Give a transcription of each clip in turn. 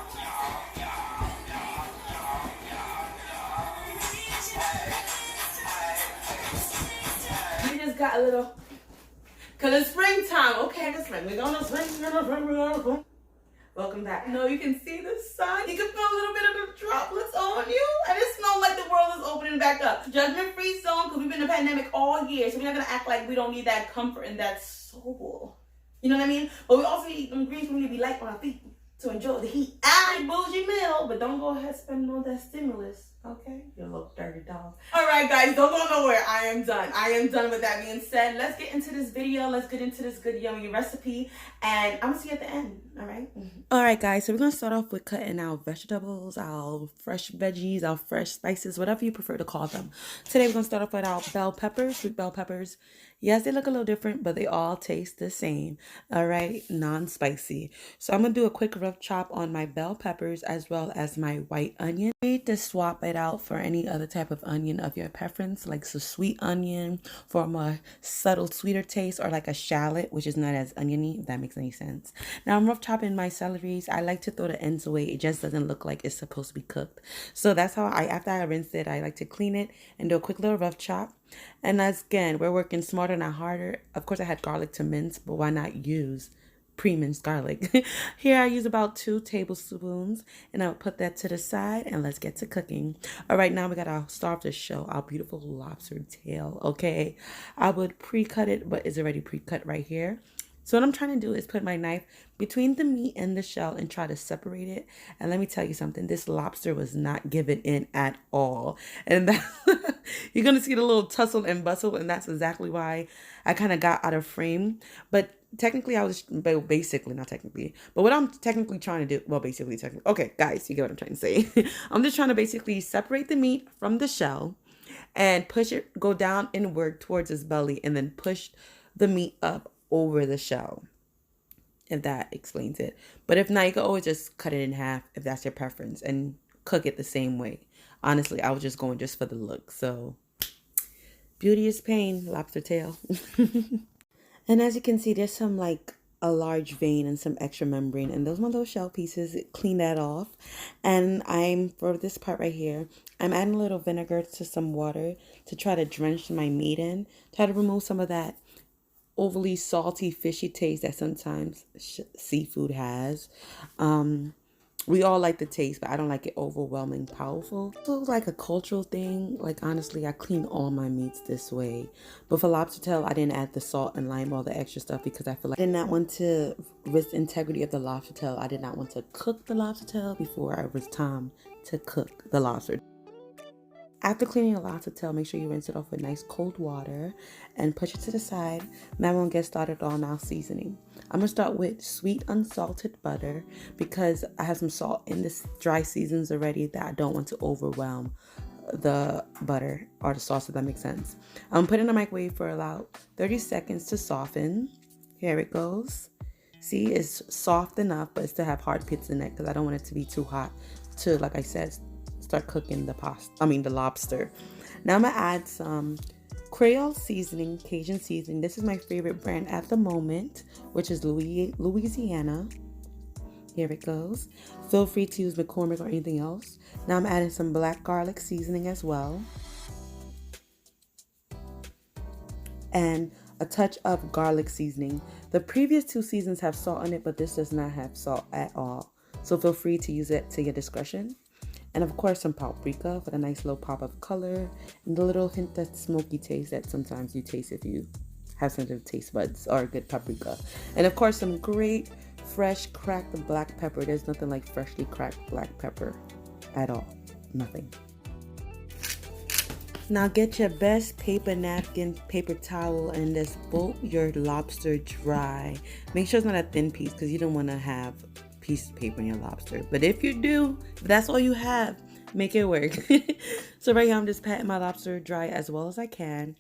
We just got a little, cause it's springtime. Okay, it's spring. We're gonna spring. Welcome back. No, you can see the sun. You can feel a little bit of the droplets on you. And it smells like the world is opening back up. Judgment-free zone, because we've been in a pandemic all year. So we're not going to act like we don't need that comfort and that soul. You know what I mean? But we also need them greens. We need to be light on our feet to enjoy the heat. I bougie meal, but don't go ahead spending all that stimulus. Okay? You little dirty dog. Alright guys, don't go nowhere. I am done. I am done with that being said. Let's get into this video. Let's get into this good yummy recipe. And I'm going to see you at the end. Alright? Alright guys, so we're going to start off with cutting our vegetables, our fresh veggies, our fresh spices, whatever you prefer to call them. Today we're going to start off with our bell peppers, sweet bell peppers. Yes, they look a little different, but they all taste the same. Alright, non-spicy. So I'm going to do a quick rough chop on my bell peppers as well as my white onion. You need to swap it out for any other type of onion of your preference, like a sweet onion for a more subtle, sweeter taste, or like a shallot, which is not as oniony, if that makes any sense. Now I'm rough chopping my celeries. I like to throw the ends away. It just doesn't look like it's supposed to be cooked. So that's how after I rinse it, I like to clean it and do a quick little rough chop. And as again, we're working smarter, not harder. Of course, I had garlic to mince, but why not use pre-minced garlic? Here I use about 2 tablespoons, and I'll put that to the side, and let's get to cooking. All right, now we got our star of the show, our beautiful lobster tail. Okay, I would pre-cut it, but it's already pre-cut right here. So what I'm trying to do is put my knife between the meat and the shell and try to separate it. And let me tell you something, this lobster was not giving in at all. And that, you're going to see the little tussle and bustle, and that's exactly why I kind of got out of frame. But technically, basically, not technically, but what I'm technically trying to do, well, basically, technically, okay, guys, you get what I'm trying to say. I'm just trying to basically separate the meat from the shell and push it, go down inward towards his belly, and then push the meat up over the shell, if that explains it. But if not, you can always just cut it in half if that's your preference and cook it the same way. Honestly, I was just going just for the look. So beauty is pain, lobster tail. And as you can see, there's some like a large vein and some extra membrane, and those one of those shell pieces, clean that off. And for this part right here, I'm adding a little vinegar to some water to try to drench my meat in, try to remove some of that overly salty, fishy taste that sometimes seafood has. We all like the taste, but I don't like it overwhelming, powerful. So it's like a cultural thing. Like, honestly, I clean all my meats this way. But for lobster tail, I didn't add the salt and lime, all the extra stuff, because I feel like I did not want to risk the integrity of the lobster tail. I did not want to cook the lobster tail before it was time to cook the lobster. After cleaning your lobster tail, make sure you rinse it off with nice cold water and push it to the side. Now we're going to get started on our seasoning. I'm going to start with sweet unsalted butter because I have some salt in this dry seasons already that I don't want to overwhelm the butter or the sauce, if that makes sense. I'm putting it in the microwave for about 30 seconds to soften. Here it goes. See, it's soft enough, but it still have hard pits in it because I don't want it to be too hot to, like I said, start cooking the lobster. Now I'm gonna add some Creole seasoning, Cajun seasoning. This is my favorite brand at the moment, which is Louisiana. Here it goes. Feel free to use McCormick or anything else. Now I'm adding some black garlic seasoning as well, and a touch of garlic seasoning. The previous 2 seasons have salt in it, but this does not have salt at all. So feel free to use it to your discretion. And of course, some paprika for a nice little pop of color and the little hint that smoky taste that sometimes you taste if you have sensitive taste buds, or a good paprika. And of course, some great fresh cracked black pepper. There's nothing like freshly cracked black pepper at all. Nothing. Now get your best paper napkin, paper towel, and just bolt your lobster dry. Make sure it's not a thin piece because you don't want to have piece of paper in your lobster. But if you do, if that's all you have, make it work. So right here I'm just patting my lobster dry as well as I can,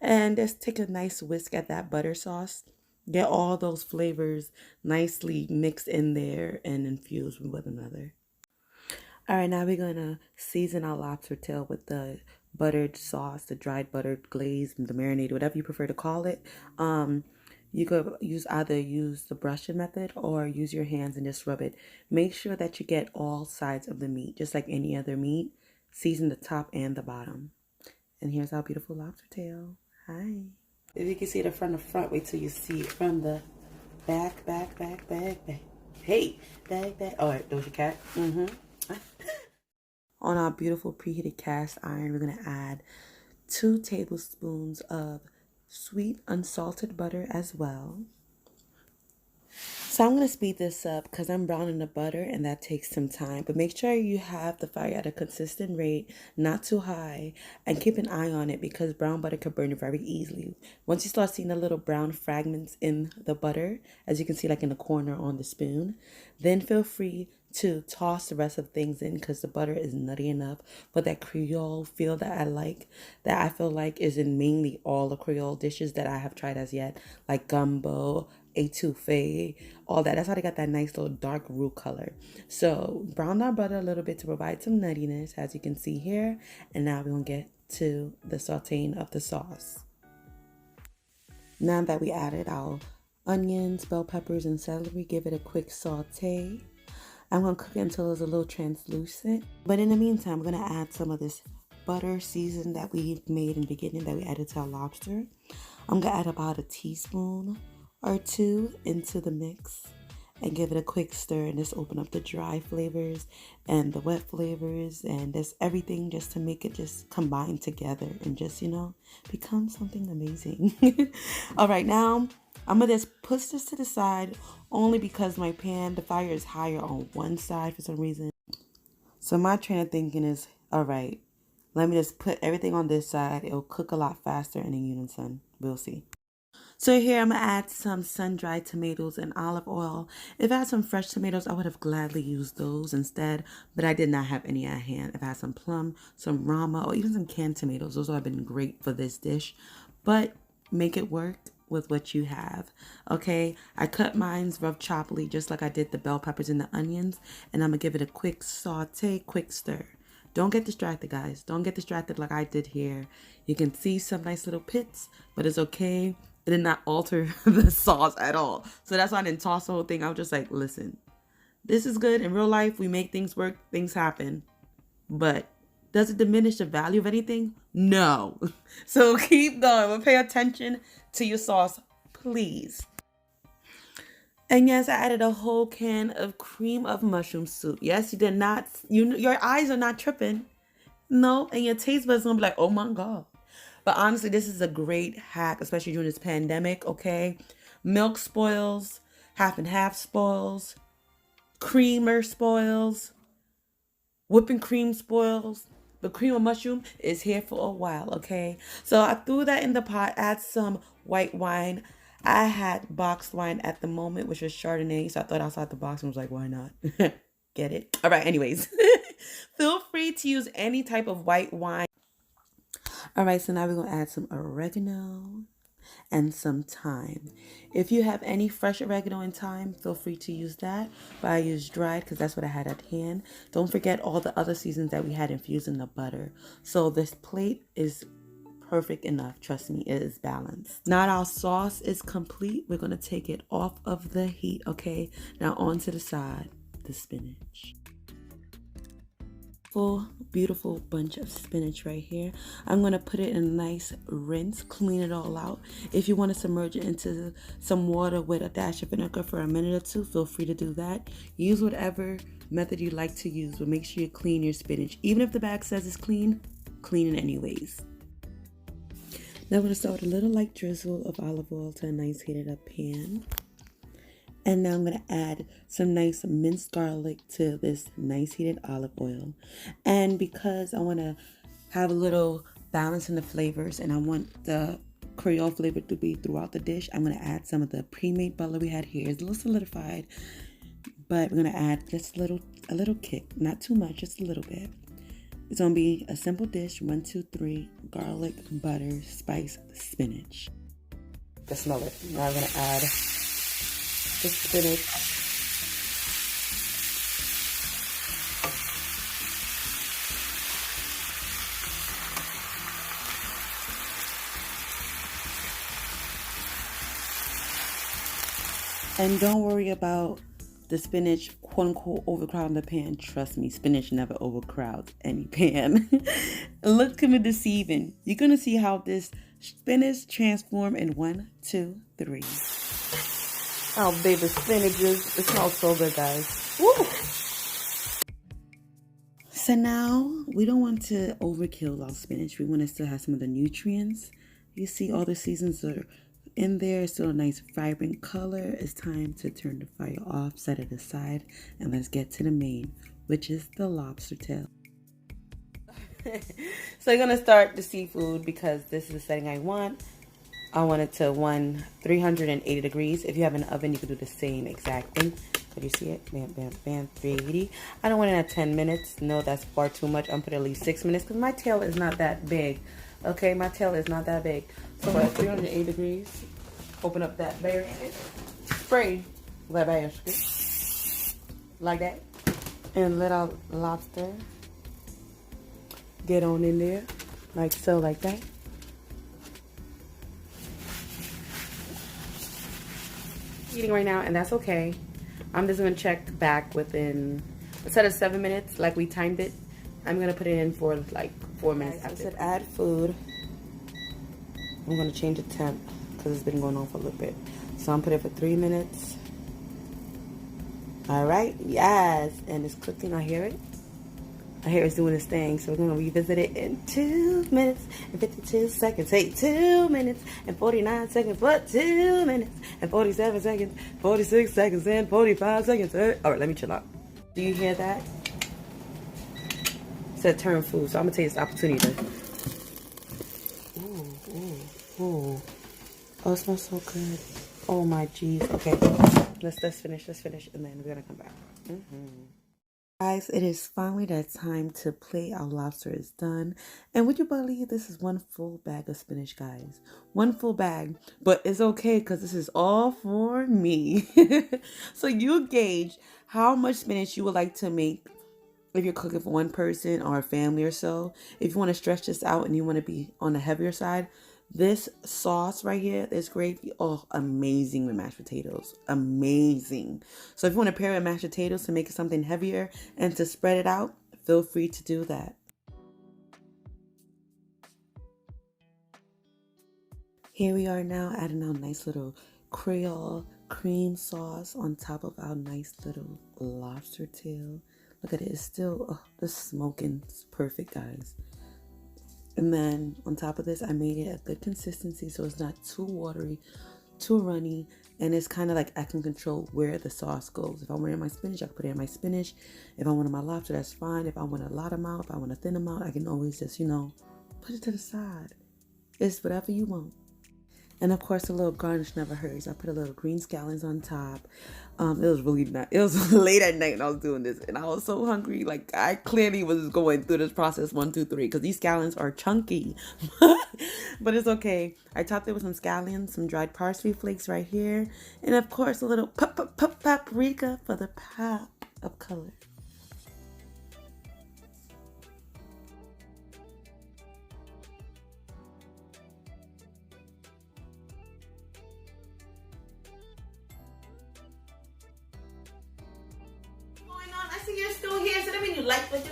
and just take a nice whisk at that butter sauce. Get all those flavors nicely mixed in there and infused with one another. All right, now we're gonna season our lobster tail with the buttered sauce, the dried buttered glaze, the marinade, whatever you prefer to call it. You could either use the brushing method or use your hands and just rub it. Make sure that you get all sides of the meat, just like any other meat. Season the top and the bottom. And here's our beautiful lobster tail. Hi. If you can see it from the front, wait till you see it from the back. Hey, back. All right, Doja Cat. On our beautiful preheated cast iron, we're going to add 2 tablespoons of sweet unsalted butter as well. So I'm going to speed this up because I'm browning the butter and that takes some time. But make sure you have the fire at a consistent rate, not too high, and keep an eye on it because brown butter can burn very easily. Once you start seeing the little brown fragments in the butter, as you can see like in the corner on the spoon, then feel free to toss the rest of things in because the butter is nutty enough for that Creole feel that I like, that I feel like is in mainly all the Creole dishes that I have tried as yet, like gumbo, etouffee, all that. That's how they got that nice little dark roux color. So brown our butter a little bit to provide some nuttiness, as you can see here. And now we're going to get to the sauteing of the sauce. Now that we added our onions, bell peppers, and celery, give it a quick saute. I'm going to cook it until it's a little translucent. But in the meantime, I'm going to add some of this butter season that we made in the beginning that we added to our lobster. I'm going to add about a teaspoon or 2 into the mix and give it a quick stir and just open up the dry flavors and the wet flavors and just everything just to make it just combine together and just, you know, become something amazing. All right, now I'm going to just push this to the side only because my pan, the fire is higher on one side for some reason. So my train of thinking is, all right, let me just put everything on this side. It'll cook a lot faster and in unison. We'll see. So here I'm going to add some sun-dried tomatoes and olive oil. If I had some fresh tomatoes, I would have gladly used those instead, but I did not have any at hand. If I had some plum, some Rama, or even some canned tomatoes, those would have been great for this dish, but make it work with what you have. Okay, I cut mine's rough choppily just like I did the bell peppers and the onions, and I'm going to give it a quick saute, quick stir. Don't get distracted, guys. Don't get distracted like I did here. You can see some nice little pits, but it's okay. It did not alter the sauce at all. So that's why I didn't toss the whole thing. I was just like, listen, this is good. In real life, we make things work. Things happen. But does it diminish the value of anything? No. So keep going. But pay attention to your sauce, please. And yes, I added a whole can of cream of mushroom soup. Yes, you did not. Your eyes are not tripping. No, and your taste buds gonna be like, oh my God. But honestly, this is a great hack, especially during this pandemic, okay? Milk spoils, half and half spoils, creamer spoils, whipping cream spoils. The cream of mushroom is here for a while, okay? So I threw that in the pot, add some white wine. I had boxed wine at the moment, which was Chardonnay, so I thought outside the box and was like, why not? Get it? All right, anyways. Feel free to use any type of white wine. All right, so now we're going to add some oregano and some thyme. If you have any fresh oregano and thyme, feel free to use that. But I used dried because that's what I had at hand. Don't forget all the other seasons that we had infused in the butter. So this plate is perfect enough. Trust me, it is balanced. Now that our sauce is complete, we're going to take it off of the heat, okay? Now onto the side, the spinach. Full beautiful bunch of spinach right here. I'm going to put it in a nice rinse, clean it all out. If you want to submerge it into some water with a dash of vinegar for a minute or two, feel free to do that. Use whatever method you like to use, but make sure you clean your spinach. Even if the bag says it's clean, clean it anyways. Now I'm going to start with a little light drizzle of olive oil to a nice heated up pan. And now I'm going to add some nice minced garlic to this nice heated olive oil. And because I want to have a little balance in the flavors and I want the Creole flavor to be throughout the dish, I'm going to add some of the pre-made butter we had here. It's a little solidified, but we're going to add just a little kick. Not too much, just a little bit. It's going to be a simple dish, 1, 2, 3, garlic, butter, spice, spinach. Just smell it. Now I'm going to add the spinach. And don't worry about the spinach, quote unquote, overcrowding the pan. Trust me, spinach never overcrowds any pan. Look at me deceiving. You're going to see how this spinach transform in 1, 2, 3. Oh, baby, spinach it smells so good, guys. Woo! So now, we don't want to overkill our spinach. We want to still have some of the nutrients. You see all the seasons are in there. Still a nice vibrant color. It's time to turn the fire off, set it aside, and let's get to the main, which is the lobster tail. So you're going to start the seafood because this is the setting I want. I want it to 380 degrees. If you have an oven, you can do the same exact thing. Could you see it? Bam, bam, bam, 380. I don't want it at 10 minutes. No, that's far too much. I'm putting at least 6 minutes because my tail is not that big. Okay, my tail is not that big. So at 380 degrees, open up that basket. Spray that basket. Like that. And let our lobster get on in there. Like so, like that. Eating right now, and that's okay. I'm just gonna check back within, instead of 7 minutes like we timed it, I'm gonna put it in for like 4 minutes. I said add food. I'm gonna change the temp because it's been going on for a little bit. So I'm putting it for 3 minutes. All right, yes, and it's cooking. I hear it. I hear it's doing its thing. So we're gonna revisit it in 2 minutes and 52 seconds. Hey, 2 minutes and 49 seconds, but 2 minutes and 47 seconds, 46 seconds, and 45 seconds. All right, let me chill out. Do you hear that? It said turn food, so I'm gonna take this opportunity to. Ooh. Oh, it smells so good. Oh my jeez. Okay, let's finish, and then we're gonna come back. Guys, it is finally that time to play. Our lobster is done. And would you believe this is 1 full bag of spinach, guys? 1 full bag. But it's okay because this is all for me. So you gauge how much spinach you would like to make if you're cooking for 1 person or a family or so. If you want to stretch this out and you want to be on the heavier side, this sauce right here, this gravy, oh, amazing with mashed potatoes. Amazing. So if you want to pair it with mashed potatoes to make it something heavier and to spread it out, feel free to do that. Here we are now adding our nice little Creole cream sauce on top of our nice little lobster tail. Look at it, it's still, oh, the smoking is perfect, guys. And then on top of this, I made it a good consistency so it's not too watery, too runny, and it's kind of like I can control where the sauce goes. If I want it in my spinach, I can put it in my spinach. If I want it in my lobster, that's fine. If I want a lot amount, if I want a thin amount, I can always just, put it to the side. It's whatever you want. And of course, a little garnish never hurts. I put a little green scallions on top. It was really not. It was late at night and I was doing this, and I was so hungry. Like I clearly was going through this process 1, 2, 3 because these scallions are chunky, but it's okay. I topped it with some scallions, some dried parsley flakes right here, and of course a little paprika for the pop of color. You're still here, so that means you like what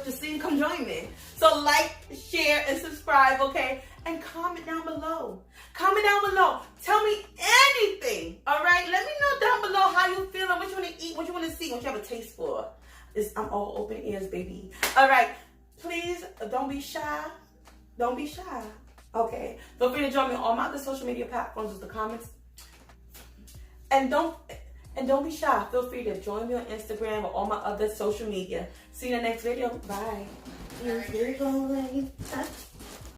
you're seeing, come join me. So like, share, and subscribe, okay? And comment down below. Tell me anything, all right? Let me know down below how you feeling, what you want to eat, what you want to see, what you have a taste for. I'm all open ears, baby. All right, please don't be shy. Okay, feel free to join me on all my other social media platforms with the comments. And don't be shy. Feel free to join me on Instagram or all my other social media. See you in the next video. Bye.